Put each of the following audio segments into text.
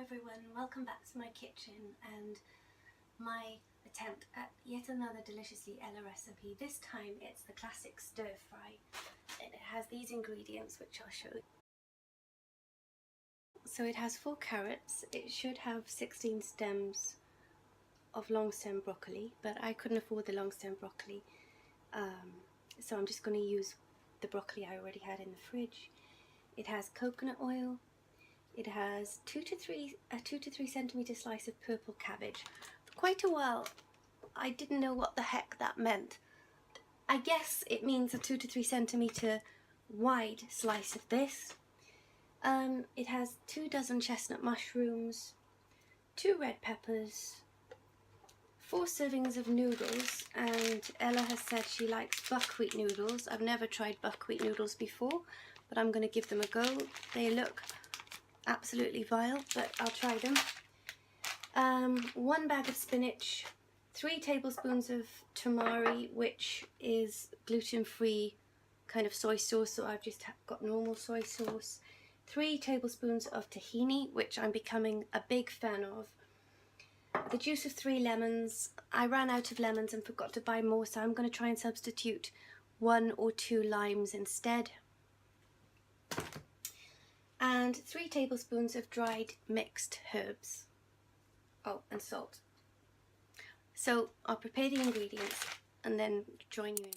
everyone, welcome back to my kitchen and my attempt at yet another deliciously Ella recipe. This time it's the classic stir fry and it has these ingredients which I'll show you. So it has 4 carrots, it should have 16 stems of long stem broccoli, but I couldn't afford the long stem broccoli, so I'm just going to use the broccoli I already had in the fridge. It has coconut oil. It has a 2 to 3 centimeter slice of purple cabbage. For quite a while I didn't know what the heck that meant. I guess it means a 2 to 3 centimeter wide slice of this. It has 2 dozen chestnut mushrooms, 2 red peppers, 4 servings of noodles, and Ella has said she likes buckwheat noodles. I've never tried buckwheat noodles before, but I'm going to give them a go. They look absolutely vile, but I'll try them. 1 bag of spinach, 3 tablespoons of tamari, which is gluten-free kind of soy sauce, so I've just got normal soy sauce. 3 tablespoons of tahini, which I'm becoming a big fan of. The juice of 3 lemons. I ran out of lemons and forgot to buy more, so I'm going to try and substitute 1 or 2 limes instead. And 3 tablespoons of dried mixed herbs. Oh, and salt. So I'll prepare the ingredients and then join you in.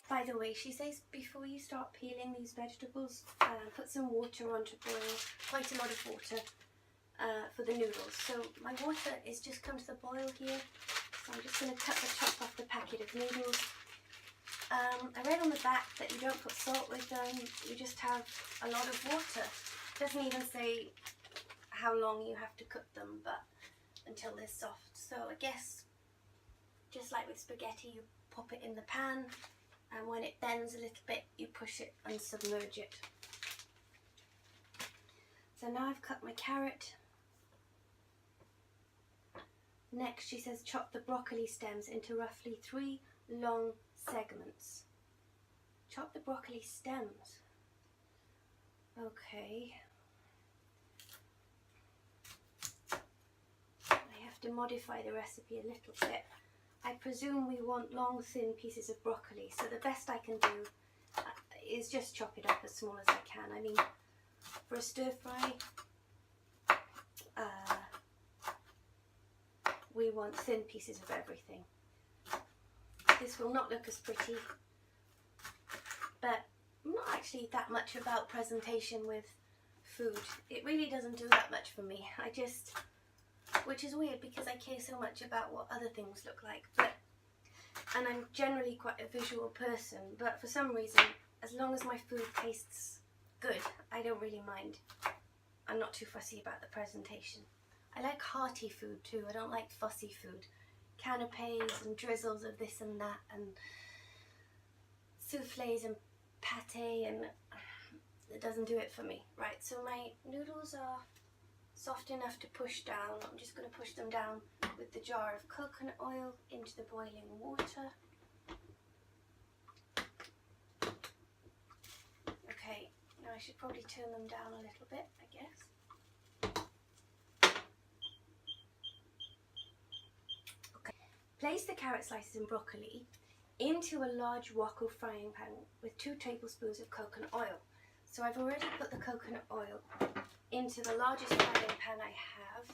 By the way, she says before you start peeling these vegetables, put some water on to boil, quite a lot of water for the noodles. So my water is just come to the boil here, so I'm just going to cut the top off the packet of noodles. I read on the back that you don't put salt with them, you just have a lot of water. It doesn't even say how long you have to cook them, but until they're soft. So I guess, just like with spaghetti, you pop it in the pan, and when it bends a little bit you push it and submerge it. So now I've cut my carrot. Next she says chop the broccoli stems into roughly 3 long segments. Chop the broccoli stems. Okay. I have to modify the recipe a little bit. I presume we want long thin pieces of broccoli, so the best I can do is just chop it up as small as I can. I mean, for a stir fry we want thin pieces of everything. This will not look as pretty, but I'm not actually that much about presentation with food. It really doesn't do that much for me. Which is weird because I care so much about what other things look like, and I'm generally quite a visual person, but for some reason, as long as my food tastes good, I don't really mind. I'm not too fussy about the presentation. I like hearty food too, I don't like fussy food. Canapes and drizzles of this and that, and souffles and pate, and it doesn't do it for me. Right, so my noodles are soft enough to push down. I'm just going to push them down with the jar of coconut oil into the boiling water. Okay, now I should probably turn them down a little bit, I guess. Okay. Place the carrot slices and broccoli into a large wok or frying pan with 2 tablespoons of coconut oil. So I've already put the coconut oil into the largest frying pan I have.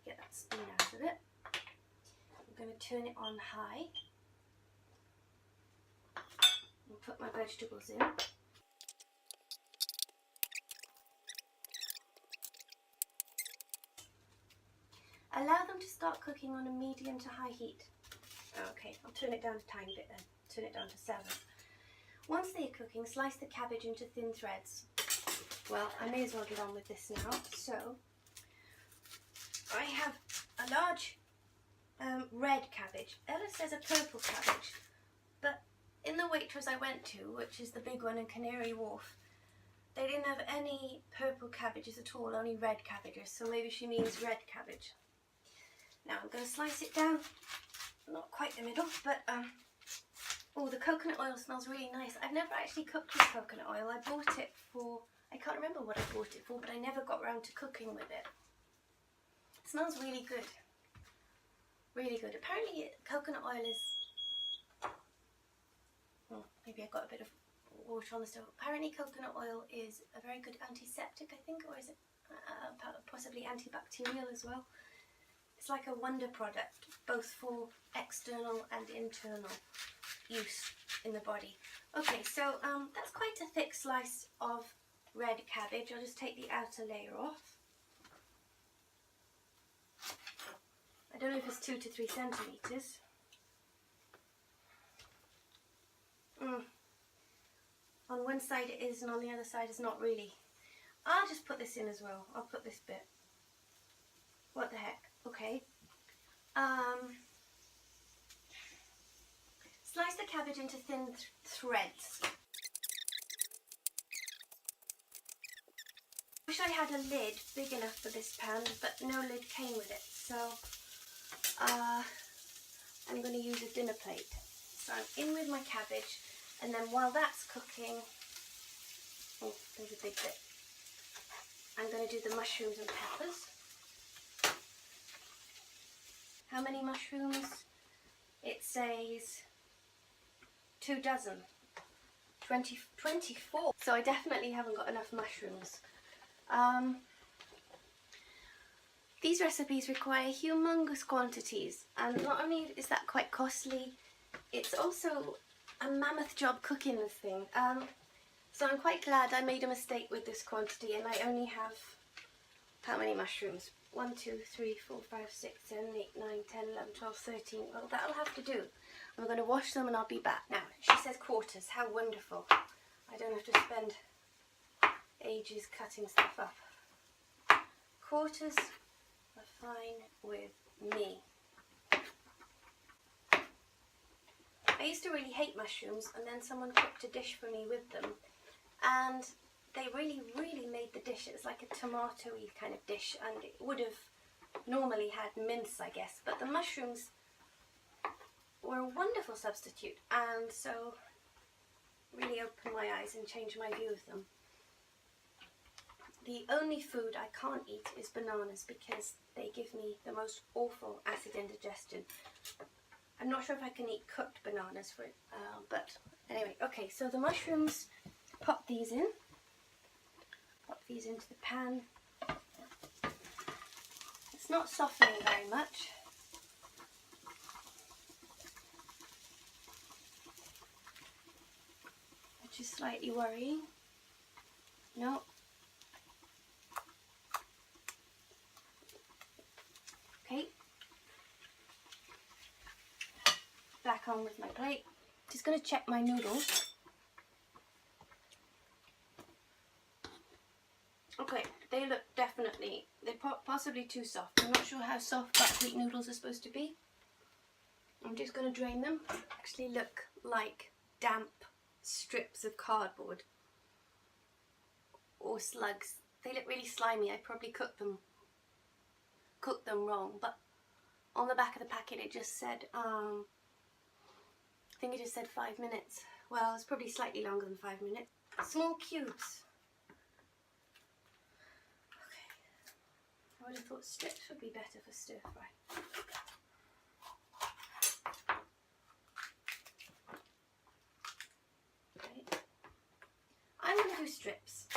Get that spoon out of it. I'm going to turn it on high and put my vegetables in. Allow them to start cooking on a medium to high heat. Okay, I'll turn it down a tiny bit then. Turn it down to 7. Once they are cooking, slice the cabbage into thin threads. Well, I may as well get on with this now. So, I have a large red cabbage. Ella says a purple cabbage, but in the Waitrose I went to, which is the big one in Canary Wharf, they didn't have any purple cabbages at all, only red cabbages, so maybe she means red cabbage. Now I'm going to slice it down, not quite the middle, but oh, the coconut oil smells really nice. I've never actually cooked with coconut oil. I bought it for, I can't remember what I bought it for, but I never got around to cooking with it. It smells really good. Really good. Apparently coconut oil is, well, maybe I got a bit of water on the stove. Apparently coconut oil is a very good antiseptic, I think, or is it possibly antibacterial as well. It's like a wonder product, both for external and internal use in the body. Okay, so that's quite a thick slice of red cabbage. I'll just take the outer layer off. I don't know if it's 2 to 3 centimetres. On one side it is and on the other side it's not really. I'll just put this in as well. I'll put this bit. What the heck? Okay. Slice the cabbage into thin threads. Wish I had a lid big enough for this pan, but no lid came with it, so I'm going to use a dinner plate. So I'm in with my cabbage, and then while that's cooking, oh, there's a big bit, I'm going to do the mushrooms and peppers. How many mushrooms? It says 2 dozen. 24. So I definitely haven't got enough mushrooms. These recipes require humongous quantities, and not only is that quite costly, it's also a mammoth job cooking this thing. So I'm quite glad I made a mistake with this quantity, and I only have, how many mushrooms? 1, 2, 3, 4, 5, 6, 7, 8, 9, 10, 11, 12, 13. Well, that'll have to do. I'm going to wash them and I'll be back. Now, she says quarters. How wonderful. I don't have to spend ages cutting stuff up. Quarters are fine with me. I used to really hate mushrooms, and then someone cooked a dish for me with them, and they really made the dish. It was like a tomato-y kind of dish, and it would have normally had mince, I guess, but the mushrooms were a wonderful substitute, and so really opened my eyes and changed my view of them. The only food I can't eat is bananas, because they give me the most awful acid indigestion. I'm not sure if I can eat cooked bananas for it, but anyway. Okay, so the mushrooms, pop these in. Pop these into the pan. It's not softening very much. Which is slightly worrying. No. Okay. Back on with my plate. Just going to check my noodles. Okay, they look definitely, they're possibly too soft. I'm not sure how soft buckwheat noodles are supposed to be. I'm just going to drain them. Actually look like damp strips of cardboard or slugs. They look really slimy. I probably cooked them wrong, but on the back of the packet it just said, I think it just said 5 minutes. Well, it's probably slightly longer than 5 minutes. Small cubes. I would have thought strips would be better for stir fry. Okay. I'm going to do strips.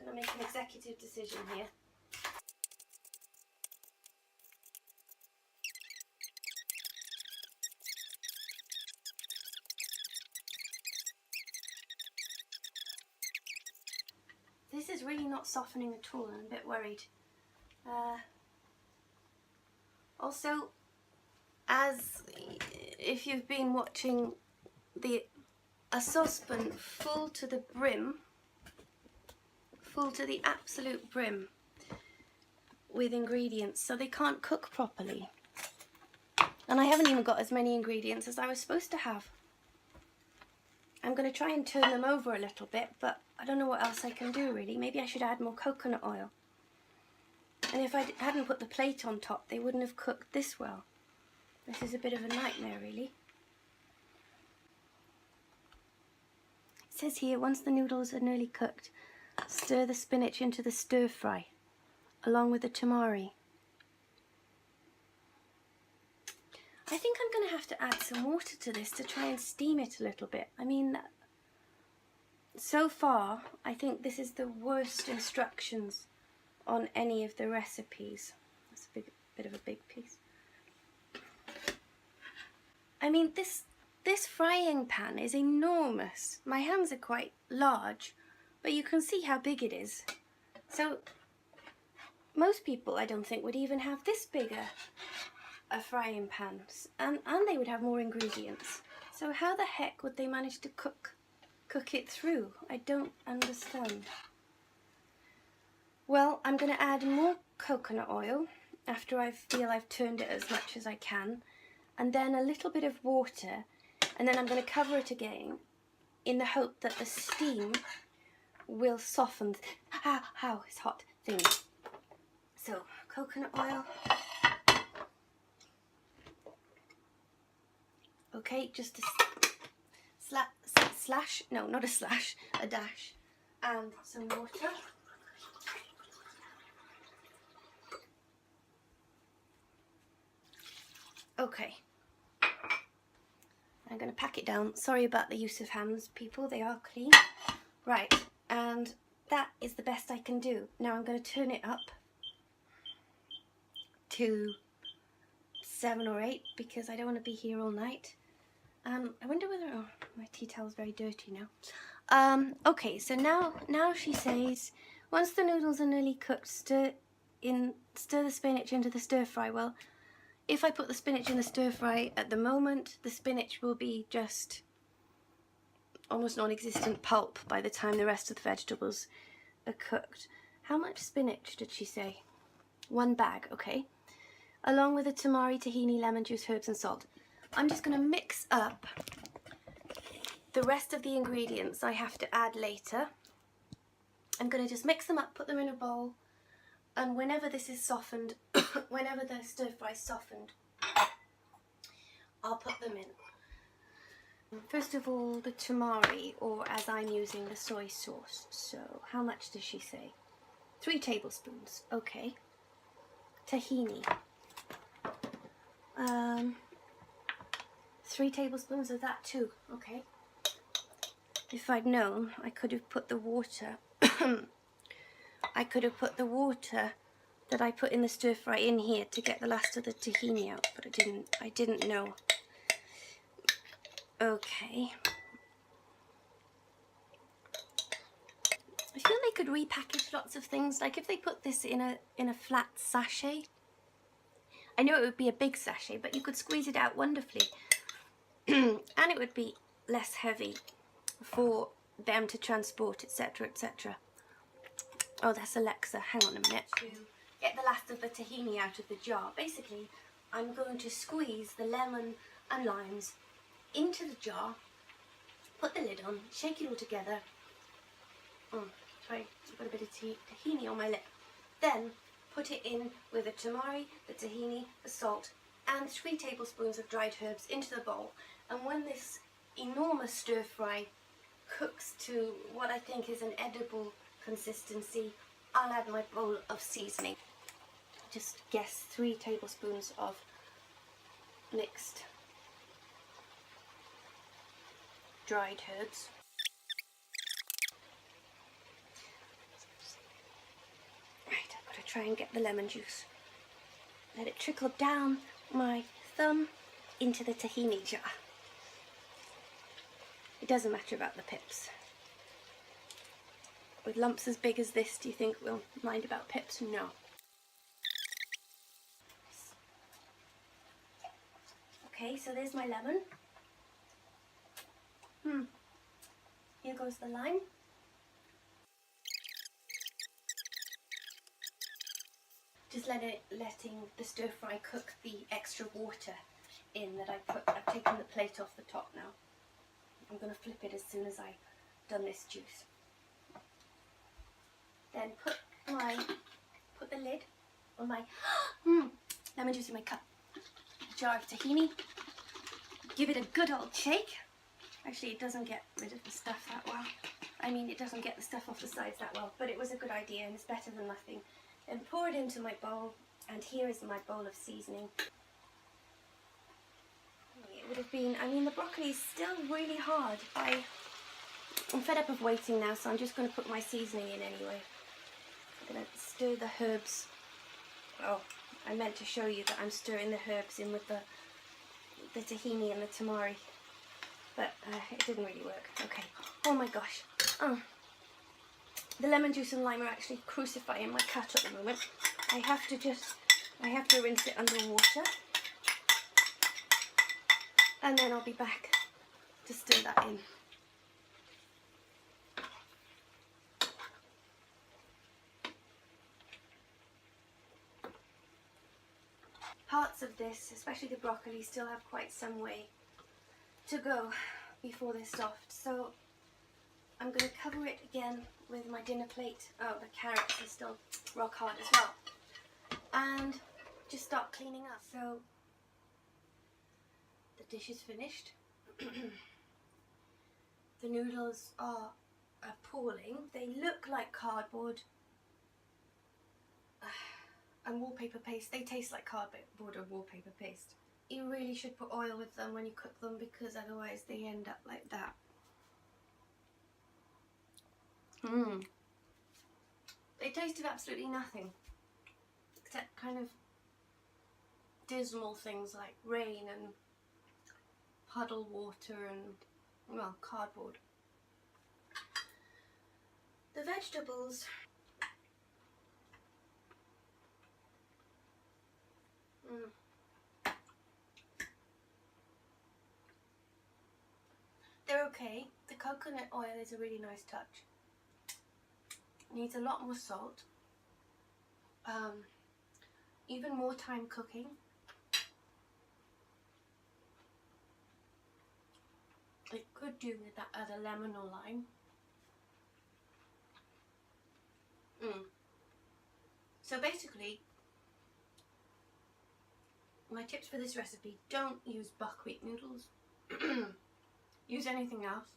I'm going to make an executive decision here. This is really not softening at all. I'm a bit worried. Also, as if you've been watching a saucepan full to the brim, full to the absolute brim with ingredients, so they can't cook properly. And I haven't even got as many ingredients as I was supposed to have. I'm going to try and turn them over a little bit, but I don't know what else I can do really. Maybe I should add more coconut oil. And if I hadn't put the plate on top, they wouldn't have cooked this well. This is a bit of a nightmare really. It says here, once the noodles are nearly cooked, stir the spinach into the stir fry, along with the tamari. I think I'm going to have to add some water to this to try and steam it a little bit. I mean, so far, I think this is the worst instructions on any of the recipes. That's a bit of a big piece. I mean, this frying pan is enormous. My hands are quite large, but you can see how big it is. So, most people, I don't think, would even have this bigger a frying pan, and they would have more ingredients. So how the heck would they manage to cook it through? I don't understand. Well, I'm going to add more coconut oil after I feel I've turned it as much as I can, and then a little bit of water, and then I'm going to cover it again in the hope that the steam will soften how it's hot thing. So coconut oil. Okay, just a slash, no, not a slash, a dash, and some water. Okay, I'm going to pack it down. Sorry about the use of hands, people, they are clean. Right, and that is the best I can do. Now I'm going to turn it up to 7 or 8 because I don't want to be here all night. I wonder whether, oh, my tea towel's very dirty now. Okay, so now she says, once the noodles are nearly cooked, stir the spinach into the stir fry. Well, if I put the spinach in the stir fry at the moment, the spinach will be just almost non-existent pulp by the time the rest of the vegetables are cooked. How much spinach did she say? 1 bag, okay. Along with the tamari, tahini, lemon juice, herbs and salt. I'm just going to mix up the rest of the ingredients I have to add later. I'm going to just mix them up, put them in a bowl, and whenever this is softened, whenever the stir fry is softened, I'll put them in. First of all, the tamari, or as I'm using, the soy sauce. So how much does she say? 3 tablespoons, okay. Tahini. 3 tablespoons of that too, okay. If I'd known, I could have put the water, I could have put the water that I put in the stir fry in here to get the last of the tahini out, but I didn't know. Okay. I feel they could repackage lots of things, like if they put this in a flat sachet. I know it would be a big sachet, but you could squeeze it out wonderfully. And it would be less heavy for them to transport, etc, etc. Oh, that's Alexa. Hang on a minute. To get the last of the tahini out of the jar, basically I'm going to squeeze the lemon and limes into the jar, put the lid on, shake it all together. Sorry, I've got a bit of tahini on my lip. Then put it in with the tamari, the tahini, the salt, and 3 tablespoons of dried herbs into the bowl. And when this enormous stir fry cooks to what I think is an edible consistency, I'll add my bowl of seasoning. Just guess 3 tablespoons of mixed dried herbs. Right, I've got to try and get the lemon juice. Let it trickle down my thumb into the tahini jar. It doesn't matter about the pips. With lumps as big as this, do you think we'll mind about pips? No. Okay, so there's my lemon. Here goes the lime. Just letting the stir fry cook the extra water in that I've taken the plate off the top now. I'm going to flip it as soon as I've done this juice. Then put the lid on my lemon juice in my cup. Jar of tahini. Give it a good old shake. Actually, it doesn't get rid of the stuff that well. I mean, it doesn't get the stuff off the sides that well, but it was a good idea and it's better than nothing. Then pour it into my bowl, and here is my bowl of seasoning. It would have been, I mean, the broccoli is still really hard. I'm fed up of waiting now, so I'm just going to put my seasoning in anyway. I'm going to stir the herbs. Oh, I meant to show you that I'm stirring the herbs in with the tahini and the tamari, but it didn't really work. Okay. Oh my gosh. Oh. The lemon juice and lime are actually crucifying my cut at the moment. I have to rinse it under water, and then I'll be back to stir that in. Parts of this, especially the broccoli, still have quite some way to go before they're soft, so I'm going to cover it again with my dinner plate. Oh, the carrots are still rock hard as well. And just start cleaning up. So the dish is finished. The noodles are appalling. They look like cardboard and wallpaper paste. They taste like cardboard or wallpaper paste. You really should put oil with them when you cook them, because otherwise they end up like that. They tasted absolutely nothing except kind of dismal things like rain and puddle water and, well, cardboard. The vegetables, they're okay. The coconut oil is a really nice touch. Needs a lot more salt, even more time cooking. It could do with that other lemon or lime. So basically, my tips for this recipe: don't use buckwheat noodles. Use anything else.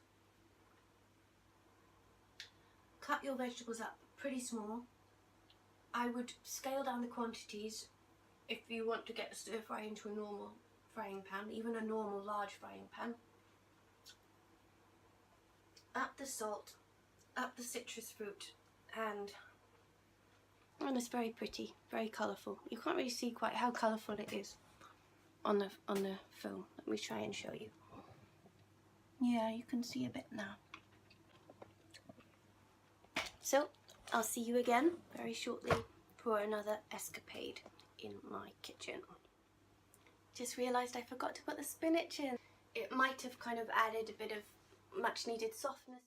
Cut your vegetables up pretty small. I would scale down the quantities if you want to get the stir fry into a normal frying pan, even a normal large frying pan. Up the salt, up the citrus fruit, and it's very pretty, very colourful. You can't really see quite how colourful it is on the film. Let me try and show you. Yeah, you can see a bit now. So, I'll see you again very shortly for another escapade in my kitchen. Just realised I forgot to put the spinach in. It might have kind of added a bit of much needed softness.